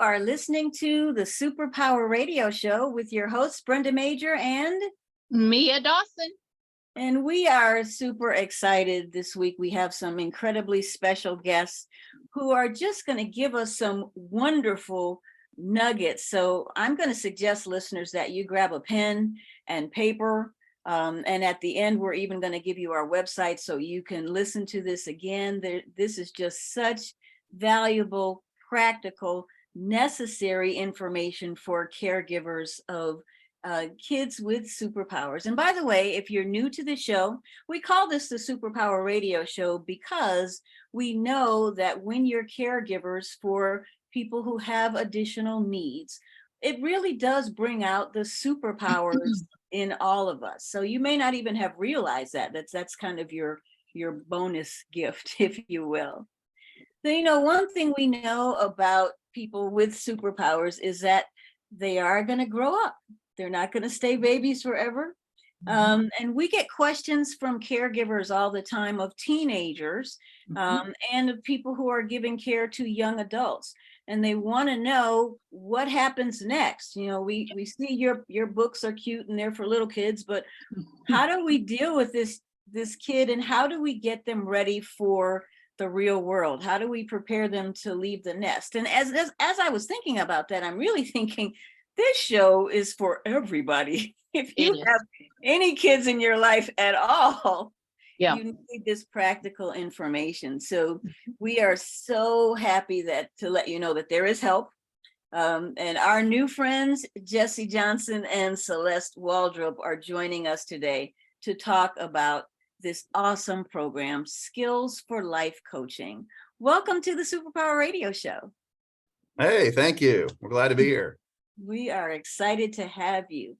are listening to the Superpower Radio Show with your hosts, Brenda Major and Mia Dawson. And we are super excited this week. We have some incredibly special guests who are just going to give us some wonderful nuggets. So I'm going to suggest, listeners, that you grab a pen and paper. And at the end, we're even going to give you our website so you can listen to this again. This is just such valuable, practical, necessary information for caregivers of kids with superpowers. And by the way, if you're new to the show, we call this the Superpower Radio Show because we know that when you're caregivers for people who have additional needs, it really does bring out the superpowers in all of us. So you may not even have realized that. That's kind of your bonus gift, if you will. So, one thing we know about people with superpowers is that they are going to grow up. They're not going to stay babies forever. And we get questions from caregivers all the time of teenagers and of people who are giving care to young adults. And they want to know what happens next. We see your books are cute and they're for little kids, but how do we deal with this kid, and how do we get them ready for the real world? How do we prepare them to leave the nest? And as I was thinking about that, I'm really thinking this show is for everybody. If you have any kids in your life at all, you need this practical information. So we are so happy to let you know that there is help. And our new friends, Jesse Johnson and Celeste Waldrup, are joining us today to talk about this awesome program, Skills for Life Coaching. Welcome to the Superpower Radio Show. Hey, thank you. We're glad to be here. We are excited to have you.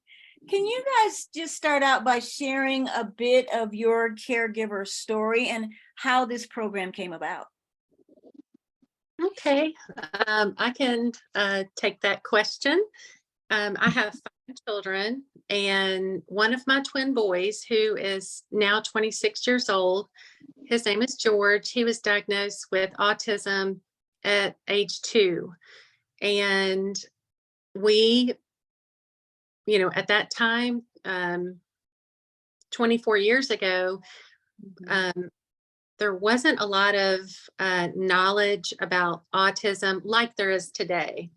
Can you guys just start out by sharing a bit of your caregiver story and how this program came about? Okay, I can take that question. I have 5 children, and one of my twin boys, who is now 26 years old, his name is George. He was diagnosed with autism at age 2. And we, at that time, 24 years ago, there wasn't a lot of knowledge about autism like there is today.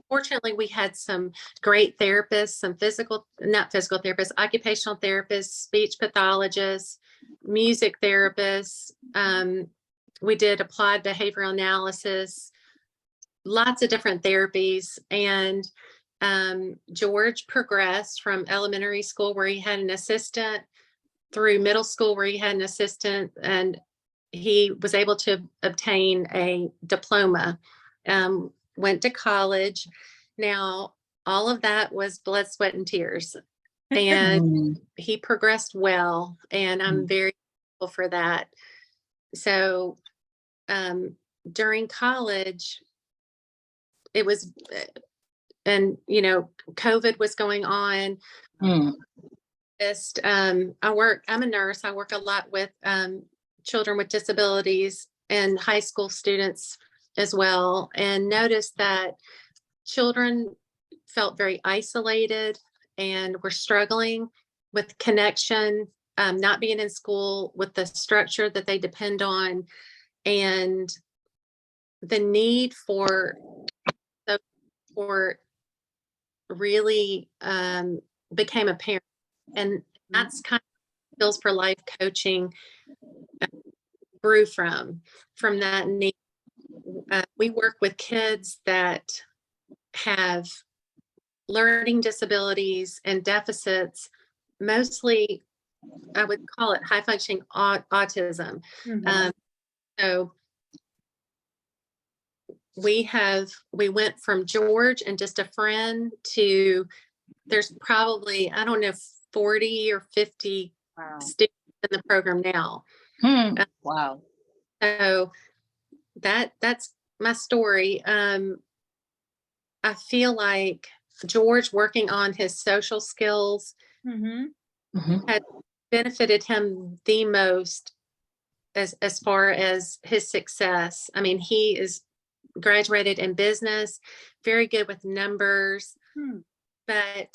Fortunately, we had some great therapists, some occupational therapists, speech pathologists, music therapists. We did applied behavioral analysis, lots of different therapies. And George progressed from elementary school, where he had an assistant, through middle school, where he had an assistant, and he was able to obtain a diploma, went to college. Now, all of that was blood, sweat, and tears. And he progressed well, and I'm very grateful for that. So during college, it was, and COVID was going on. I'm a nurse. I work a lot with children with disabilities and high school students as well, and noticed that children felt very isolated and were struggling with connection, not being in school with the structure that they depend on, and the need for really became apparent. And that's kind of Skills for Life coaching grew from that need. We work with kids that have learning disabilities and deficits, mostly I would call it high functioning autism. So we went from George and just a friend to, there's probably, 40 or 50 students in the program now. Wow. So that's my story. I feel like George working on his social skills had benefited him the most as far as his success. I mean, he is graduated in business, very good with numbers, Hmm. but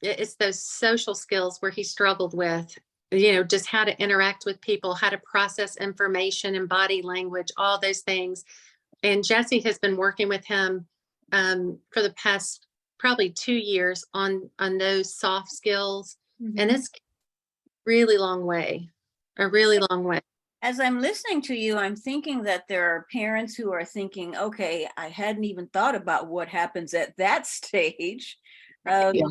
it's those social skills where he struggled with, just how to interact with people, how to process information and body language, all those things. And Jesse has been working with him for the past probably 2 years on those soft skills. And Mhm. it's really long way, a really long way. As I'm listening to you, I'm thinking that there are parents who are thinking, okay, I hadn't even thought about what happens at that stage. Um, Yeah.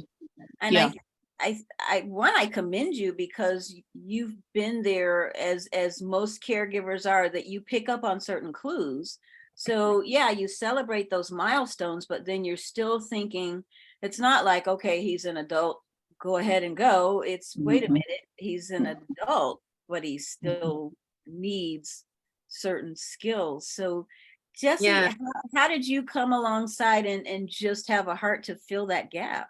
And Yeah. I commend you because you've been there as most caregivers are, that you pick up on certain clues. So yeah, you celebrate those milestones, but then you're still thinking, it's not like, okay, he's an adult, go ahead and go. It's, wait a Mhm. minute, he's an adult, but he still needs certain skills. So Jesse, Yeah. how did you come alongside and just have a heart to fill that gap?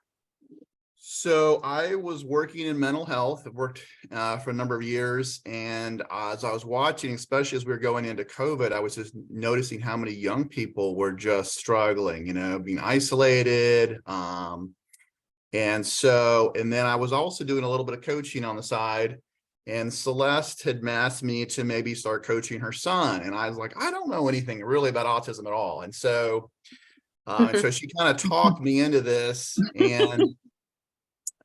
So I was working in mental health. I've worked for a number of years. And as I was watching, especially as we were going into COVID, I was just noticing how many young people were just struggling, being isolated. And then I was also doing a little bit of coaching on the side. And Celeste had asked me to maybe start coaching her son. And I was like, I don't know anything really about autism at all. And so she kind of talked me into this.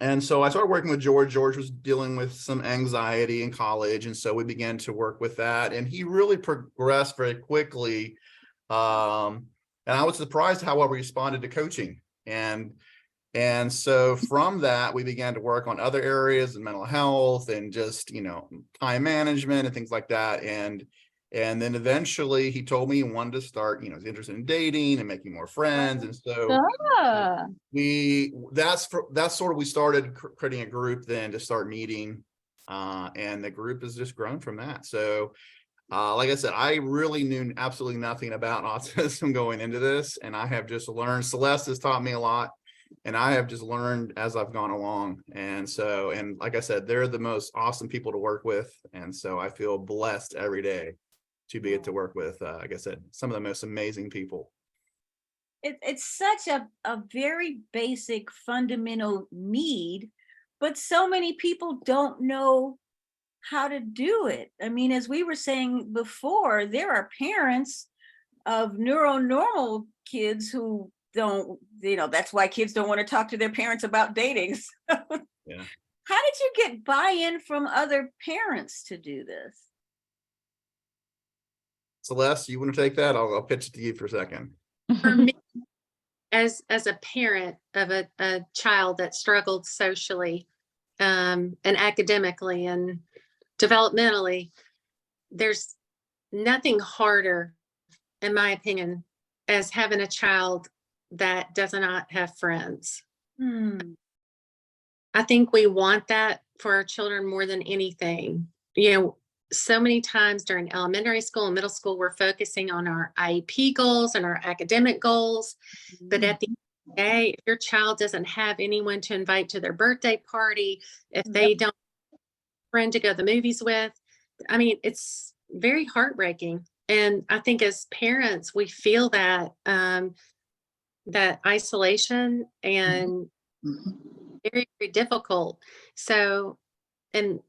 And so I started working with George. George was dealing with some anxiety in college. And so we began to work with that. And he really progressed very quickly. And I was surprised how well he responded to coaching. And so from that, we began to work on other areas in mental health and just, time management and things like that. And then eventually he told me he wanted to start, he's interested in dating and making more friends. And so Ah. that's sort of, we started creating a group then to start meeting, and the group has just grown from that. So like I said, I really knew absolutely nothing about autism going into this, and I have just learned. Celeste has taught me a lot, and I have just learned as I've gone along. And like I said, they're the most awesome people to work with, and so I feel blessed every day to be able to work with, like I said, some of the most amazing people. It's such a very basic fundamental need, but so many people don't know how to do it. I mean, as we were saying before, there are parents of neuronormal kids who don't, that's why kids don't want to talk to their parents about dating. Yeah. How did you get buy-in from other parents to do this? Celeste, you want to take that? I'll pitch it to you for a second. For me, as a parent of a child that struggled socially, and academically and developmentally, there's nothing harder, in my opinion, as having a child that does not have friends. I think we want that for our children more than anything. So many times during elementary school and middle school, we're focusing on our IEP goals and our academic goals. But at the end of the day, if your child doesn't have anyone to invite to their birthday party, if they don't have a friend to go to the movies with, I mean, it's very heartbreaking. And I think as parents, we feel that that isolation and very, very difficult. So, and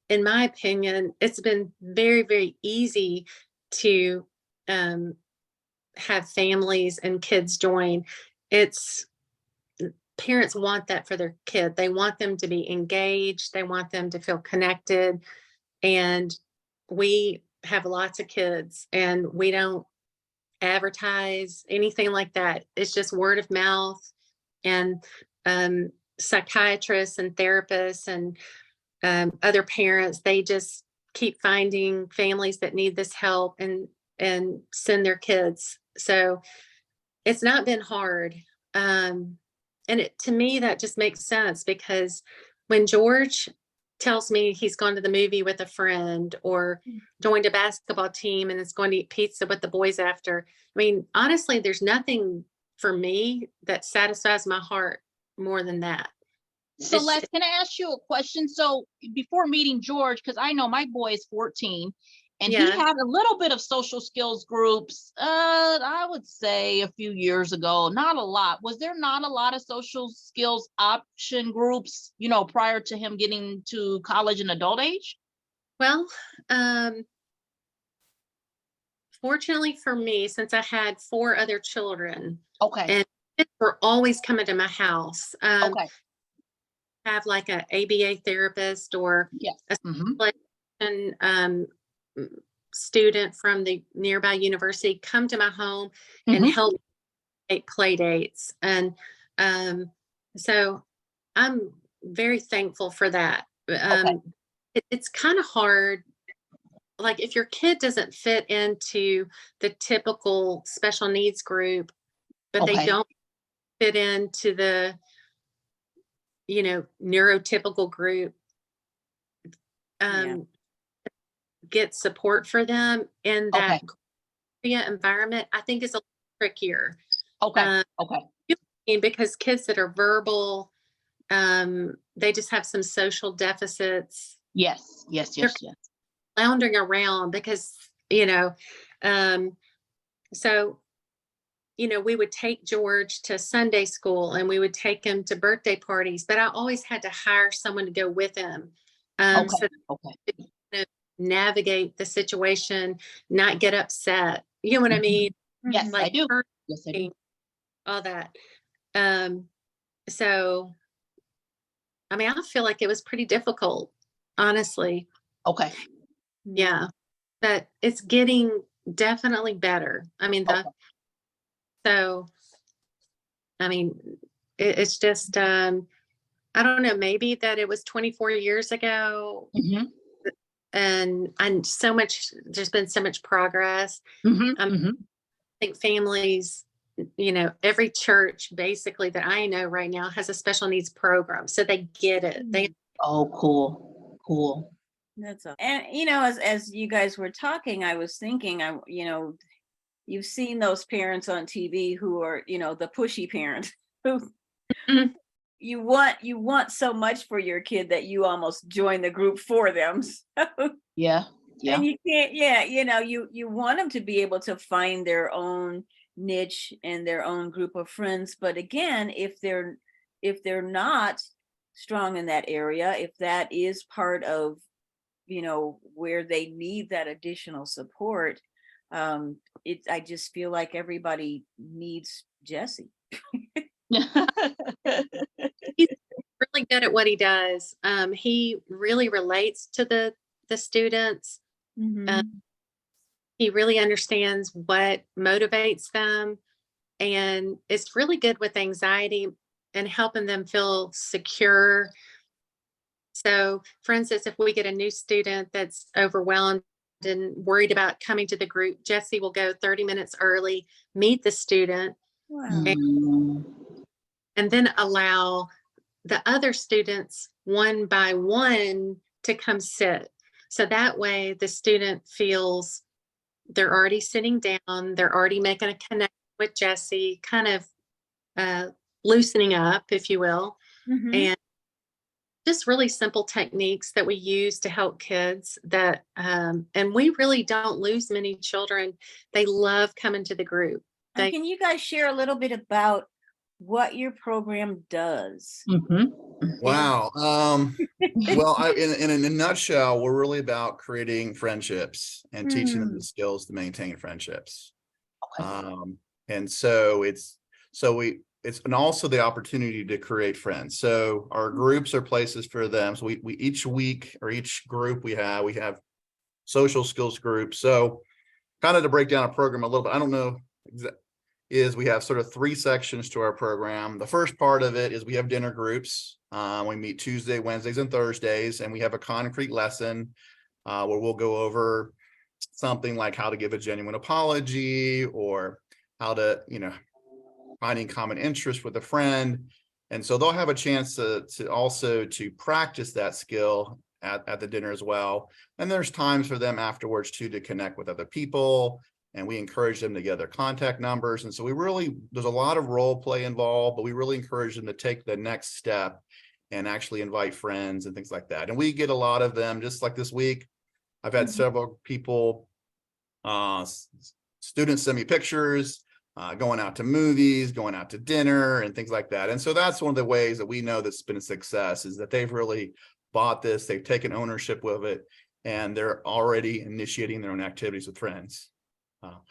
in my opinion, it's been very, very easy to have families and kids join. Parents want that for their kid. They want them to be engaged. They want them to feel connected. And we have lots of kids, and we don't advertise anything like that. It's just word of mouth, and psychiatrists and therapists and other parents, they just keep finding families that need this help and send their kids. So it's not been hard. And to me, that just makes sense, because when George tells me he's gone to the movie with a friend or joined a basketball team and is going to eat pizza with the boys after, I mean, honestly, there's nothing for me that satisfies my heart more than that. Celeste, can I ask you a question? So before meeting George, because I know my boy is 14, And he Yeah. had a little bit of social skills groups, I would say a few years ago, not a lot. Was there not a lot of social skills option groups, prior to him getting to college and adult age? Well, fortunately for me, since I had 4 other children Okay, and kids were always coming to my house, okay, have like a ABA therapist or yes. a Mm-hmm. special student from the nearby university come to my home and Mm-hmm. help make play dates. And so I'm very thankful for that. Okay, It's kind of hard. Like if your kid doesn't fit into the typical special needs group, but they okay, don't fit into the, neurotypical group, Yeah. get support for them in okay, that environment, I think is a little trickier. okay, Um, okay. because kids that are verbal, they just have some social deficits. Yes, yes, They're yes, yes. floundering around because, um, so, we would take George to Sunday school and we would take him to birthday parties, but I always had to hire someone to go with him. Okay, So okay. to navigate the situation, not get upset. You know what I mean? Yes, Mhm. I Like do. Yes, I do. hurting, all that. Um, so I mean, I feel like it was pretty difficult, honestly. Okay, Yeah. But it's getting definitely better. I mean, okay. so, I mean, it's just, I don't know, maybe that it was 24 years ago Mm-hmm. and there's been so much progress. Mm-hmm. I Mm-hmm. think families, every church basically that I know right now has a special needs program. So they get it. They Oh, cool. Cool. That's all. And as you guys were talking, I was thinking, you've seen those parents on TV who are, the pushy parent who Mhm. you want so much for your kid that you almost join the group for them. So, Yeah. Yeah. and you can't, yeah, you want them to be able to find their own niche and their own group of friends. But again, if they're not strong in that area, if that is part of where they need that additional support, I just feel like everybody needs Jesse. He's really good at what he does. He really relates to the students. Mhm. He really understands what motivates them and it's really good with anxiety and helping them feel secure. So, for instance, if we get a new student that's overwhelmed and worried about coming to the group, Jesse will go 30 minutes early, meet the student, Wow. Mm, and then allow the other students one by one to come sit. So that way the student feels they're already sitting down, they're already making a connection with Jesse, kind of loosening up, if you will, Mhm. and just really simple techniques that we use to help kids and we really don't lose many children. They love coming to the group. And They, can you guys share a little bit about what your program does? mhm. Wow. Well, in a nutshell, we're really about creating friendships and teaching them the skills to maintain friendships. Okay. And so it's and also the opportunity to create friends. So our groups are places for them. So we each week or each group we have social skills groups. So kind of to break down a program a little bit, I don't know is we have sort of 3 sections to our program. The first part of it is we have dinner groups. We meet Tuesday, Wednesdays, and Thursdays, and we have a concrete lesson where we'll go over something like how to give a genuine apology or how to, finding common interest with a friend. And so they'll have a chance to also to practice that skill at the dinner as well. And there's times for them afterwards too to connect with other people. And we encourage them to get their contact numbers. And so there's a lot of role play involved, but we really encourage them to take the next step and actually invite friends and things like that. And we get a lot of them, just like this week. I've had Mhm. several people, students send me pictures, going out to movies, going out to dinner and things like that. And so that's one of the ways that we know that's been a success, is that they've really bought this, they've taken ownership of it, and they're already initiating their own activities with friends. I'll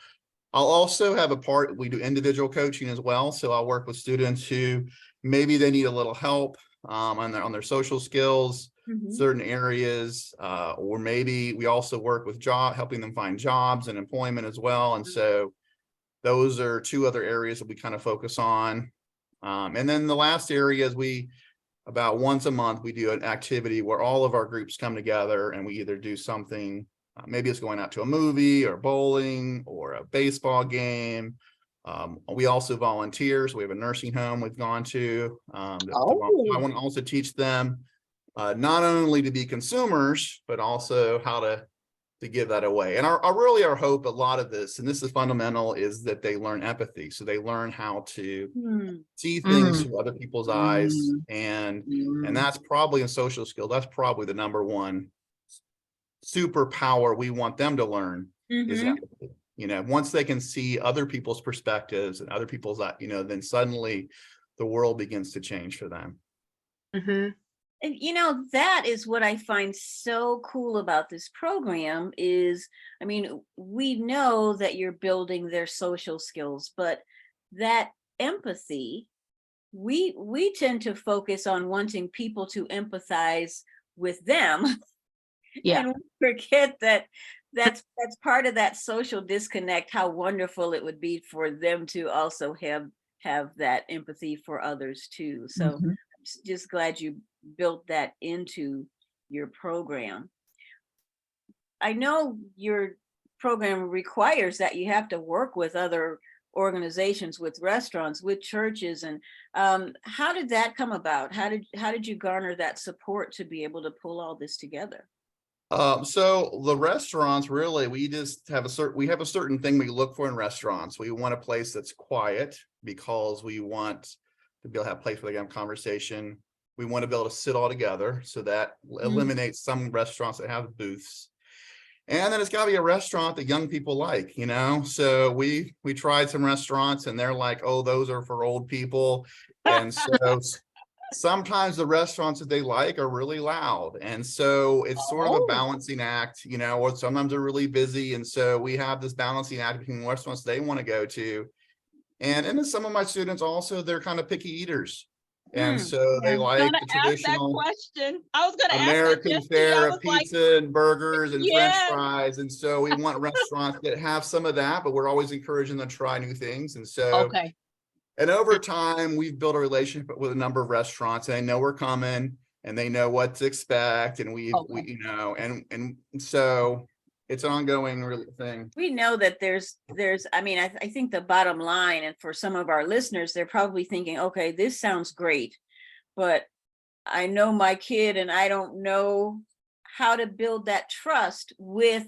also have a part, we do individual coaching as well. So I'll work with students who maybe they need a little help on their social skills, Mhm. certain areas, or maybe we also work with helping them find jobs and employment as well. And so those are two other areas that we kind of focus on. And then the last area is about once a month, we do an activity where all of our groups come together and we either do something, maybe it's going out to a movie or bowling or a baseball game. We also volunteer. So we have a nursing home we've gone to. I want to also teach them not only to be consumers, but also how to give that away. And our hope, a lot of this, and this is fundamental, is that they learn empathy. So they learn how to see things through other people's eyes. And that's probably in social skill, that's probably the number one superpower we want them to learn is Mhm. empathy. Once they can see other people's perspectives and other people's, then suddenly the world begins to change for them. Mhm. And that is what I find so cool about this program is, I mean, we know that you're building their social skills, but that empathy, we tend to focus on wanting people to empathize with them. Yeah. And we forget that that's part of that social disconnect, how wonderful it would be for them to also have that empathy for others too. So Mhm. just glad you built that into your program. I know your program requires that you have to work with other organizations, with restaurants, with churches, and how did that come about? How did you garner that support to be able to pull all this together? So the restaurants, really, we just have a certain thing we look for in restaurants. We want a place that's quiet because we want to be able to have a place where they can have conversation. We want to be able to sit all together, so that eliminates some restaurants that have booths. And then it's got to be a restaurant that young people like, So we tried some restaurants and they're like, oh, those are for old people. And so sometimes the restaurants that they like are really loud. And so it's sort of a balancing act, or sometimes they're really busy. And so we have this balancing act between restaurants they want to go to. And then some of my students also, they're kind of picky eaters. And so they Yeah. like Gonna the ask that traditional question. I was gonna ask that American just to you. I fare was of like, pizza and burgers and French yes. fries. And so we want restaurants that have some of that, but we're always encouraging them to try new things. And so, Okay. and over time, we've built a relationship with a number of restaurants. And they know we're coming and they know what to expect. And we and so it's an ongoing thing. We know that I mean, I think the bottom line, and for some of our listeners, they're probably thinking, okay, this sounds great, but I know my kid and I don't know how to build that trust with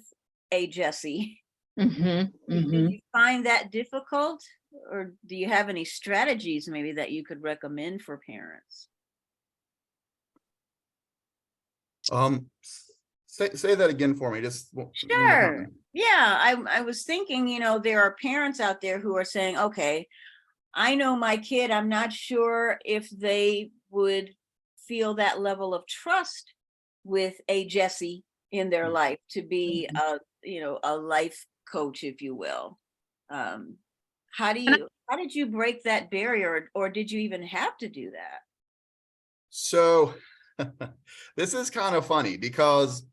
a Jesse. Mm-hmm. Did you find that difficult, or do you have any strategies maybe that you could recommend for parents? Say that again for me. Just Sure. Yeah, I was thinking, there are parents out there who are saying, okay, I know my kid, I'm not sure if they would feel that level of trust with a Jesse in their life to be a life coach, if you will. How did you break that barrier, or did you even have to do that? So this is kind of funny because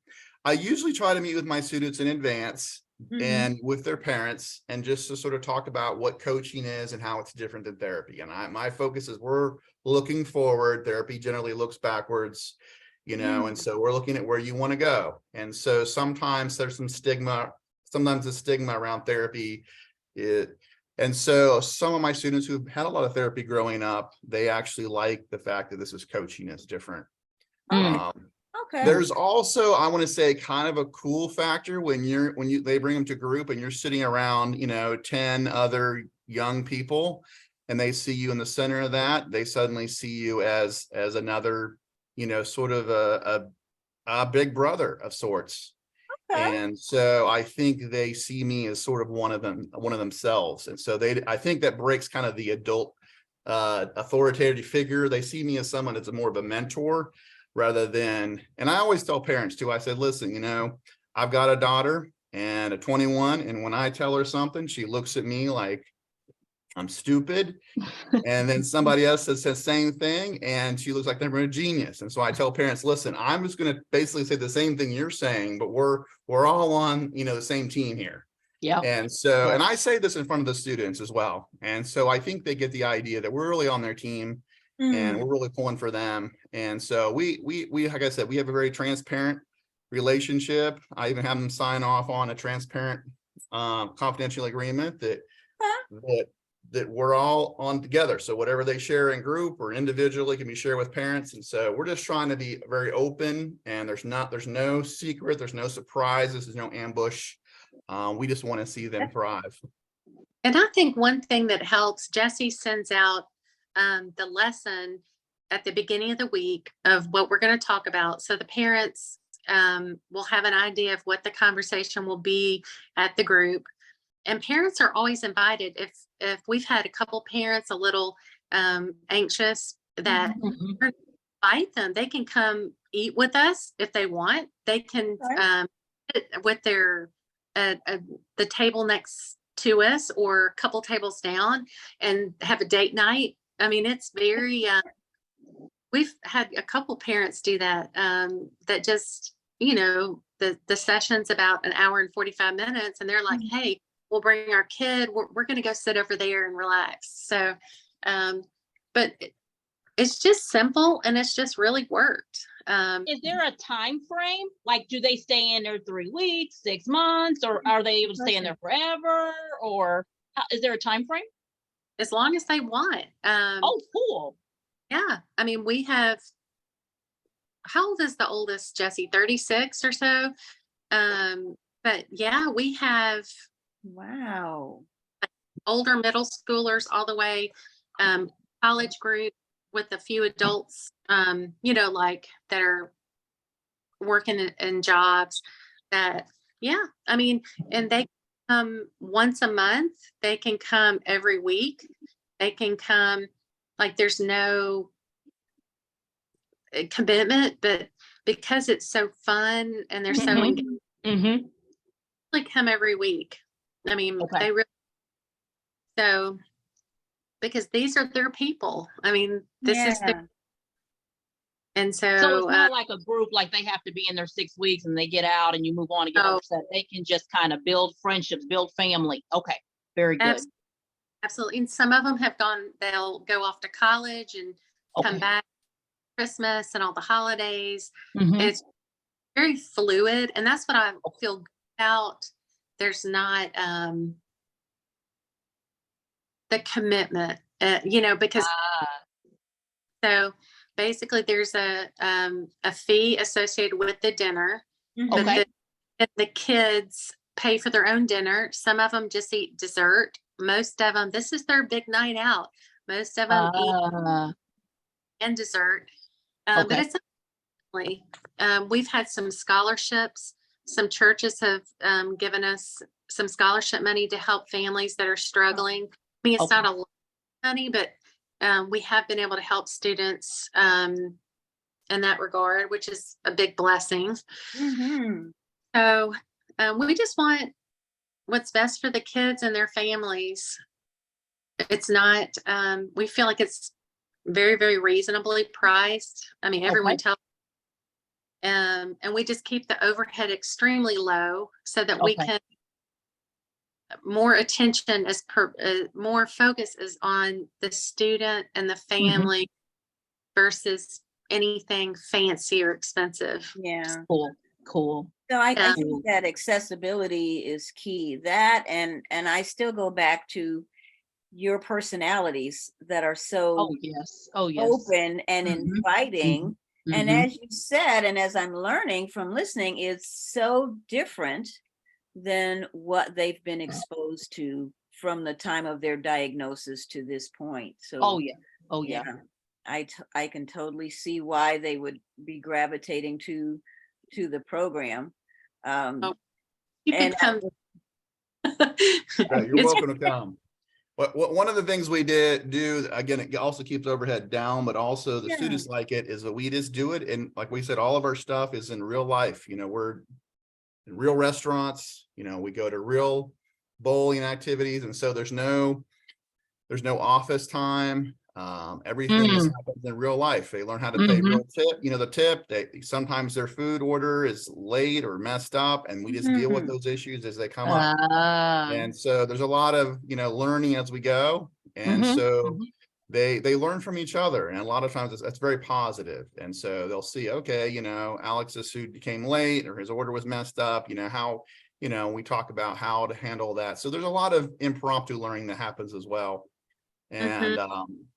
I usually try to meet with my students in advance and with their parents, and just to sort of talk about what coaching is and how it's different than therapy. And my focus is we're looking forward. Therapy generally looks backwards, and so we're looking at where you want to go. And so sometimes there's some stigma, sometimes the stigma around therapy. And so some of my students who've had a lot of therapy growing up, they actually like the fact that this is coaching, is different. Okay. There's also, I want to say, kind of a cool factor when they bring them to group and you're sitting around, 10 other young people, and they see you in the center of that. They suddenly see you as another, sort of a big brother of sorts. And so I think they see me as sort of one of themselves. And so I think that breaks kind of the adult authoritative figure. They see me as someone that's more of a mentor rather than, and I always tell parents too, I said, listen, you know, I've got a daughter and a 21, and when I tell her something, she looks at me like I'm stupid. And then somebody else says the same thing and she looks like they're a genius. And so I tell parents, listen, I'm just going to basically say the same thing you're saying, but we're all on, you know, the same team here. Yeah. And so, and I say this in front of the students as well. And so I think they get the idea that we're really on their team and we're really pulling for them. And so we, like I said, we have a very transparent relationship. I even have them sign off on a transparent confidential agreement that we're all on together. So whatever they share in group or individually can be shared with parents. And so we're just trying to be very open, and there's no secret, there's no surprises, there's no ambush. We just want to see them thrive. And I think one thing that helps, Jesse sends out the lesson at the beginning of the week of what we're going to talk about. So the parents will have an idea of what the conversation will be at the group. And parents are always invited. If we've had a couple parents a little anxious, that invite them. They can come eat with us if they want. They can sit with their the table next to us or a couple tables down and have a date night. I mean, it's very. We've had a couple parents do that. That just, you know, the session's about an hour and 45 minutes, and they're like, hey, we'll bring our kid. We're going to go sit over there and relax. So, but it's just simple, and it's just really worked. Is there a time frame? Like, do they stay in there 3 weeks, 6 months, or are they able to stay in there forever? Or is there a time frame? As long as they want. Oh, cool. Yeah. I mean, we have, how old is the oldest, Jesse? 36 or so. But yeah, we have Wow. older middle schoolers all the way, college group with a few adults, you know, like that are working in jobs that, yeah, I mean, and they come once a month, they can come every week, they can come, like there's no commitment, but because it's so fun and they're so engaged, they come every week. I mean, they really, so, because these are their people. I mean, this is their, and so it's not like a group, like they have to be in there 6 weeks and they get out and you move on and get upset. They can just kind of build friendships, build family. Okay, very good. Absolutely. And some of them have gone, they'll go off to college and come back Christmas and all the holidays. It's very fluid, and that's what I feel good about. There's not the commitment, you know, because so basically there's a fee associated with the dinner. But the kids pay for their own dinner. Some of them just eat dessert. Most of them, this is their big night out. Most of them eat and dessert. But it's we've had some scholarships. Some churches have given us some scholarship money to help families that are struggling. I mean, it's not a lot of money, but we have been able to help students in that regard, which is a big blessing. So we just want what's best for the kids and their families. It's not, we feel like it's very, very reasonably priced. I mean, everyone tells, and we just keep the overhead extremely low so that we can, more attention is more focus is on the student and the family versus anything fancy or expensive. Yeah. Cool. So I think that accessibility is key. That and I still go back to your personalities that are so open and inviting. And as you said, and as I'm learning from listening, it's so different than what they've been exposed to from the time of their diagnosis to this point. So I can totally see why they would be gravitating to the program. Oh, You and can come. Right, you're It's- welcome to come. What one of the things we do, again, it also keeps overhead down, but also the Yeah. students like it, is that we just do it. And like we said, all of our stuff is in real life. We're in real restaurants, we go to real bowling activities. And so there's no office time. Everything just happens in real life. They learn how to pay real tip, the tip. Sometimes their food order is late or messed up, and we just deal with those issues as they come up. And so there's a lot of, learning as we go. And so they learn from each other. And a lot of times that's very positive. And so they'll see, okay, Alex's food came late or his order was messed up, how, we talk about how to handle that. So there's a lot of impromptu learning that happens as well. And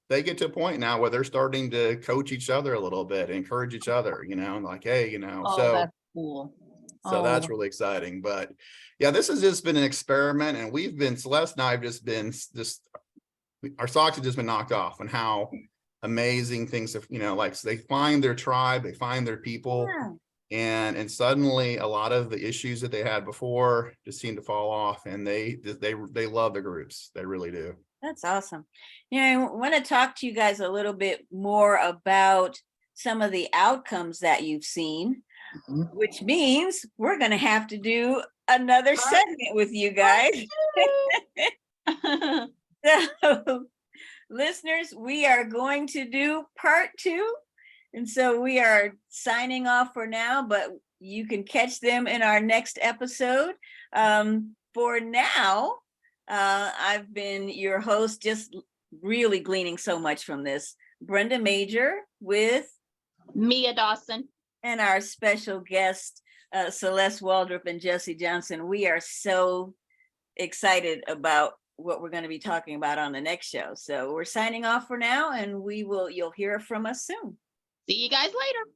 they get to a point now where they're starting to coach each other a little bit, encourage each other, like, hey, Oh, that's cool. so that's really exciting. But yeah, this has just been an experiment, and Celeste and I have our socks have just been knocked off on how amazing things have, like, so they find their tribe, they find their people, and suddenly a lot of the issues that they had before just seem to fall off, and they love the groups. They really do. That's awesome. I want to talk to you guys a little bit more about some of the outcomes that you've seen, which means we're going to have to do another segment with you guys. So, listeners, we are going to do part 2. And so we are signing off for now, but you can catch them in our next episode. For now, I've been your host, just really gleaning so much from this. Brenda Major with Mia Dawson. And our special guest, Celeste Waldrup and Jesse Johnson. We are so excited about what we're going to be talking about on the next show. So we're signing off for now, and you'll hear from us soon. See you guys later.